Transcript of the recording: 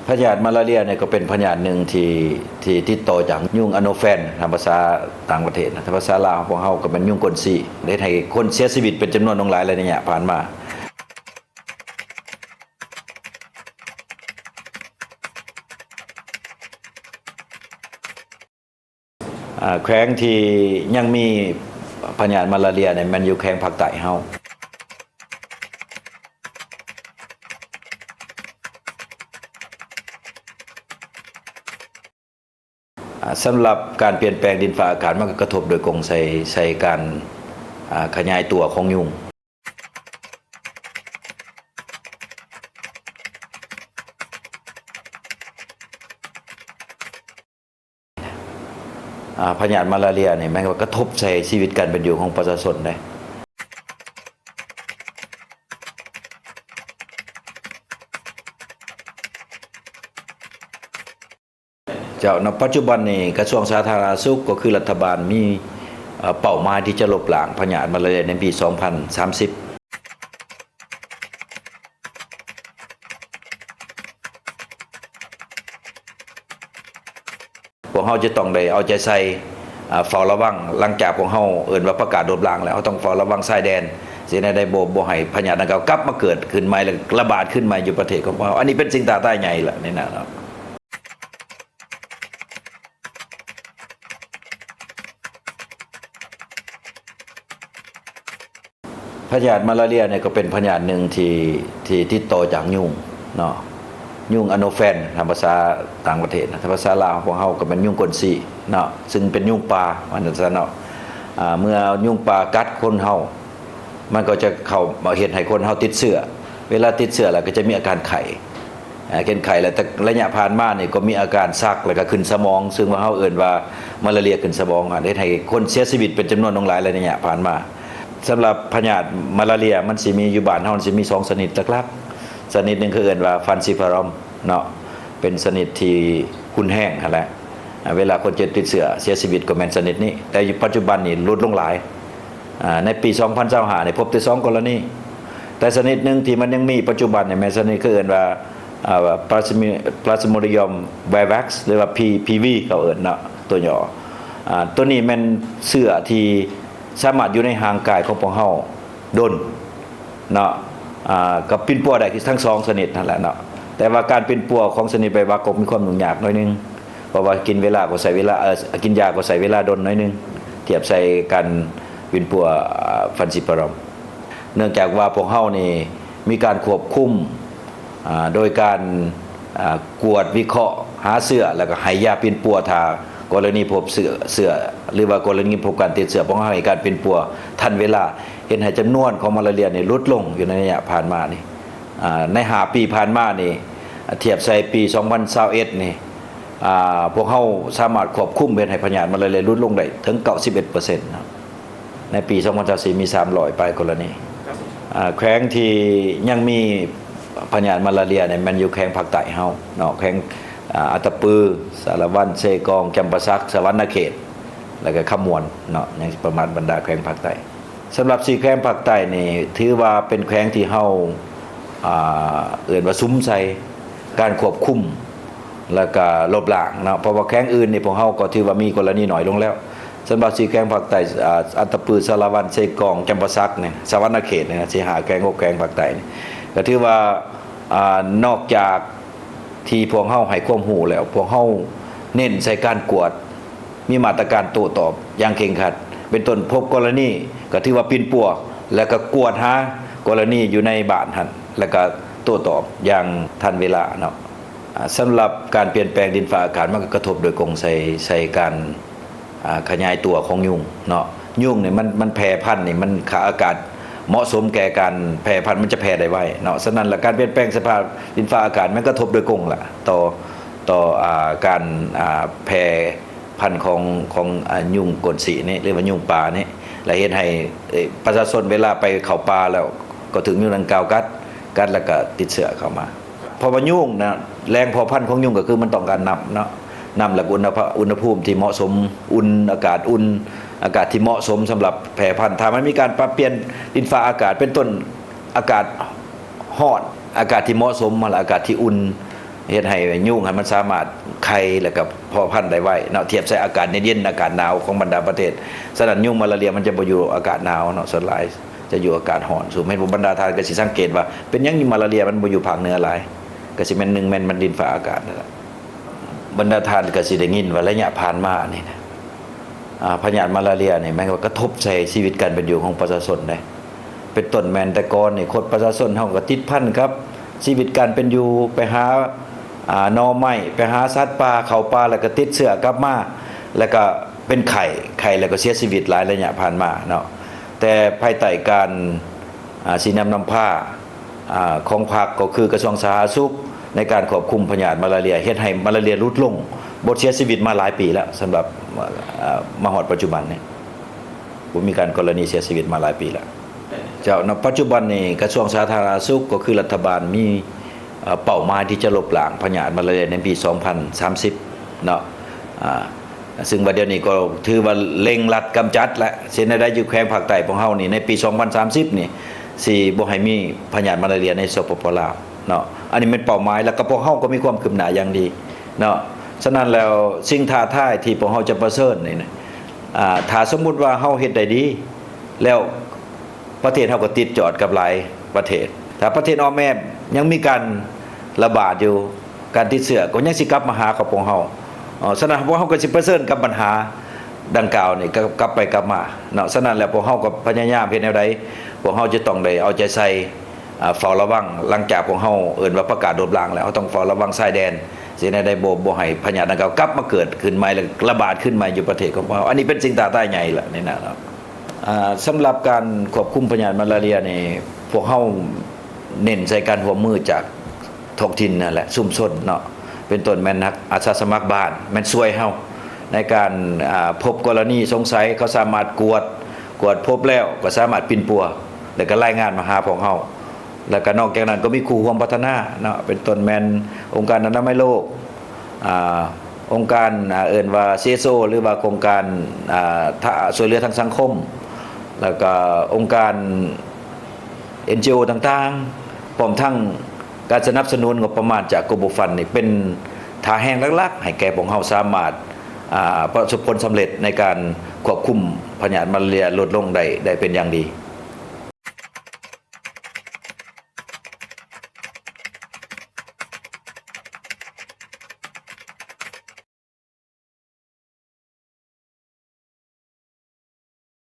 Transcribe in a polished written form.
พยาธิมาลาเรียเนี่ยก็เป็นพยาธิหนึ่งที่ติดต่อจากยุงอโนแฟนทางภาษาต่างประเทศนะภาษาลาวพวกเฮาก็เป็นยุงกลซีได้ให้คนเสียชีวิตเป็นจำนวนหลายเลยเนี่ยผ่านมาแขวงที่ยังมีพยาธิมาลาเรียเนี่ยมันอยู่แขวงภาคใต้เฮาสำหรับการเปลี่ยนแปลงดินฟ้าอากาศมันก็กระทบโดยกงใส่การขยายตัวของยุงพยาธิมาลาเรียเนี่ยมันก็กระทบใส่ชีวิตการเป็นอยู่ของประชาชนได้เจ้าณปัจจุบันนี้กระทรวงสาธารณสุขก็คือรัฐบาลมีเป้าหมายที่จะลบล้างพยาธิมาลาเรียในปี 2030พวกเฮาจะต้องได้เอาใจใส่เฝ้าระวังหลังจากพวกเฮาเอิ้นว่าประกาศลบล้างแล้วต้องเฝ้าระวังชายแดนสิได้บ่ให้พยาธิดังกล่าวกลับมาเกิดขึ้นใหม่และระบาดขึ้นใหม่อยู่ประเทศของเราอันนี้เป็นสิ่งท้าทายใหญ่ล่ะนี่นะครับพยาธิมาลาเรียเนี่ยก็เป็นพยาธิหนึ่งที่ติดต่อจากยุงเนาะยุงอโนแฟนทางภาษาต่างประเทศนะภาษาลาวพวกเฮาก็เป็นยุงกลซีเนาะซึ่งเป็นยุงปลามันจะเนาะเมื่อยุงปลากัดคนเฮามันก็จะเข้ามาเฮ็ดให้คนเฮาติดเชื้อเวลาติดเชื้อแล้วก็จะมีอาการไข้เป็นไข้แล้วแต่ระยะผ่านมานี่ก็มีอาการซักแล้วก็ขึ้นสมองซึ่งว่าเฮาเอิ้นว่ามาลาเรียขึ้นสมองเฮ็ดให้คนเสียชีวิตเป็นจำนวนหลายระยะผ่านมาสำหรับพยาธิมาลาเรียมันสิมีอยู่บ้านเฮาสิมี2ชนิดหลักๆชนิดนึงคือเอิ้นว่าฟันซิพารอมเนาะเป็นชนิดที่หุ่นแห้งนั่นแหละเวลาคนเจ็บติดเชื้อเสียชีวิตก็แม่นชนิดนี้แต่ปัจจุบันนี่ลดลงหลายในปี 2025เนี่ยพบแต่2กรณีแต่ชนิดนึงที่มันยังมีปัจจุบันเนี่ยแม่นชนิดคือเอิ้นว่าPlasmodium vivax หรือว่า PPV เขาเอิ้นเนาะตัวย่อตัวนี้แม่นเชื้อที่สามารถอยู่ในห่างกายของพวกเฮาดนเนาะกับปิ่นปัวได้ทั้ง2ชนิดนั่นแหละเนาะแต่ว่าการปิ่นปัวของชนิดไวรัสก็มีความยุ่งยากน้อยนึงเพราะว่ากินเวลาก็ใช้เวลากินยาก็ใช้เวลาดนน้อยนึงเทียบใส่การปิ่นปัวฟันซิปารอมเนื่องจากว่าพวกเฮานี่มีการควบคุมโดยการกวดวิเคราะห์หาเชื้อแล้วก็ให้ยาปิ่นปัวทากรณีพบเชื้อหรือว่ากรณีพบการติดเชื้อพวกเฮาให้การปิ่นปัวทันเวลาเห็นให้จำนวนของมาลาเรียนี่ลดลงอยู่ในระยะผ่านมานี่ใน5 ปีผ่านมานี่เทียบใส่ปี 2021นี่พวกเฮาสามารถควบคุมให้พยาธิมาลาเรียลดลงได้ถึง 91% นะในปี 2024มี300ไปกรณีแขวงที่ยังมีพยาธิมาลาเรียเนี่ยมันอยู่แขวงภาคใต้เฮาเนาะแขวงอัตตปือสารวัตรเซกองจำปาสักสวรรณเขตแล้วก็ขมวนเนาะอย่างประมาณบรรดาแขวงภาคใต้สำหรับ4แขวงภาคใต้นี่ถือว่าเป็นแขวงที่เฮาเอื่นว่าซุ้มใส่การควบคุมแล้วก็ลบล้างนะเพราะว่าแขวงอื่นนี่พวกเฮาก็ถือว่ามีกรณีหน่อยลงแล้วสำหรับ4แขวงภาคใต้อัตตปือสารวัตรเซกองจำปาสักเนี่ยสวรรณเขตเนี่ยสิหาแขวง6แขวงภาคใต้นี่ก็ถือว่านอกจากที่พวกเฮาให้ความรู้แล้วพวกเฮาเน้นใส่การกวดมีมาตรการโต้ตอบอย่างเคร่งครัดเป็นต้นพบกรณีก็ถือว่าปิ่นปัวแล้วก็กวดหากรณีอยู่ในบ้านหั่นแล้วก็โต้ตอบอย่างทันเวลาเนาะสำหรับการเปลี่ยนแปลงดินฟ้าอากาศมันก็กระทบโดยกงใส่การขยายตัวของยุงเนาะยุงเนี่ยมันแพร่พันธุ์นี่มันขาอากาศเหมาะสมแก่การแพร่พันธุ์มันจะแพร่ได้ไวเนาะฉะนั้นละการเปลี่ยนแปลงสภาพดินฟ้าอากาศมันกระทบโดยกงล่ะต่อการแพร่พันธุ์ของยุงกลสีนี่หรือว่ายุงป่านี่และเฮ็ดให้ประชาชนเวลาไปเข้าป่าแล้วก็ถึงยุงดังกล่าวกัดแล้วก็ติดเชื้อเข้ามาเพราะว่ายุงนะแรงพอพันธุ์ของยุงก็คือมันต้องการน้ำเนาะน้ำและอุณหภูมิที่เหมาะสมอากาศที่เหมาะสมสำหรับแพร่พันธุ์ถ้ามันมีการปรับเปลี่ยนดินฟ้าอากาศเป็นต้นอากาศร้อนอากาศที่เหมาะสมมาละอากาศที่อุ่น เฮ็ดให้ยุงให้มันสามารถไข่แล้วก็เพาะพันธุ์ได้ไวเนาะเทียบใส่อากาศเย็นๆอากาศหนาวของบรรดาประเทศฉะนั้นยุงมาลาเรียมันจะบ่อยู่อากาศหนาวเนาะส่วนหลายจะอยู่อากาศร้อนสูงให้บรรดาทานก็สิสังเกตว่าเป็นหยังมาลาเรียมันบ่อยู่ภาคเหนือหลายก็สิแม่น1แม่นมันดินฟ้าอากาศนั่นแหละบรรดาทานก็สิได้ยินว่าระยะผ่านมานี่นะพยาธิมาลาเรียนี่แม้ว่ากระทบใส่ชีวิตการเป็นอยู่ของประชาชนได้เป็นต้นแม่นแต่ก่อนนี่คนประชาชนเฮาก็ติดพันครับชีวิตการเป็นอยู่ไปหาหน่อไม้ไปหาสัตว์ป่าเข้าป่าแล้วก็ติดเชื้อกลับมาแล้วก็เป็นไข้แล้วก็เสียชีวิตหลายระยะผ่านมาเนาะแต่ภายใต้การสีนำผ้าของพรรคก็คือกระทรวงสาธารณสุขในการควบคุมพยาธิมาลาเรียเฮ็ดให้มาลาเรียลดลงบ่เสียชีวิตมาหลายปีแล้วสำหรับมาฮอดปัจจุบันนี้บ่มีการกรณีเสียชีวิตมาหลายปีแล้วเจ้าณปัจจุบันนี้กระทรวงสาธารณสุขก็คือรัฐบาลมีเป้าหมายที่จะลบล้างพยาธิมาลาเรียในปี2030เนาะซึ่งบัดเดี๋ยวนี้ก็ถือว่าเร่งรัดกำจัดและเส้นได้อยู่แขวงภาคใต้ของเฮานี่ในปี2030นี่สิบ่ให้มีพยาธิมาลาเรียในสปปลาวเนาะอันนี้เป็นเป้าหมายแล้วก็พวกเฮาก็มีความคืบหน้าอย่างดีเนาะฉะนั้นแล้วสิ่งท้าทายที่พวกเฮาจะประเสริฐนี่นะถ้าสมมุติว่าเฮาเฮ็ดได้ดีแล้วประเทศเฮาก็ติดจอดกับหลายประเทศถ้าประเทศอ้อมแม่ยังมีการระบาดอยู่การติดเชื้อก็ยังสิกลับมาหากับพวกเฮาฉะนั้นพวกเฮาก็สิประเสริฐกับปัญหาดังกล่าวนี่ก็กลับไปกลับมาเนาะฉะนั้นแล้วพวกเฮาก็พยายามเฮ็ดแนวใดพวกเฮาจะต้องได้เอาใจใส่เฝ้าระวังหลังจากพวกเฮาเอิ้นว่าประกาศลบล้างแล้วเฮาต้องเฝ้าระวังชายแดนสิได้บ่ให้พยาธิดังกล่าวกลับมาเกิดขึ้นใหม่แล้วระบาดขึ้นใหม่อยู่ประเทศของเราอันนี้เป็นสิ่งท้าทายใหญ่ล่ะนี่นะครับสำหรับการควบคุมพยาธิมาลาเรียนี่พวกเฮาเน้นใส่การร่วมมือจากท้องถิ่นนั่นแหละชุมชนเนาะเป็นต้นแม่นนักอาสาสมัครบ้านแม่นช่วยเฮาในการพบกรณีสงสัยเขาสามารถกวดพบแล้วก็สามารถปินปัวแล้วก็รายงานมาหาพวกเฮาแล้วก็นอกจากนั้นก็มีครูร่วมพัฒนาเนาะเป็นต้นแม่นองค์การอนามัยโลกองค์การเอิ้นว่า CSO หรือว่าโครงการช่วยเหลือทางสังคมแล้วก็องค์การ NGO ต่างๆพร้อมทั้งการสนับสนุนงบประมาณจากกบฟันนี่เป็นท่าแห้งหลักๆให้แก่พวกเฮาสามารถประสบผลสำเร็จในการควบคุมพยาธิมาลาเรียลดลงได้เป็นอย่างดี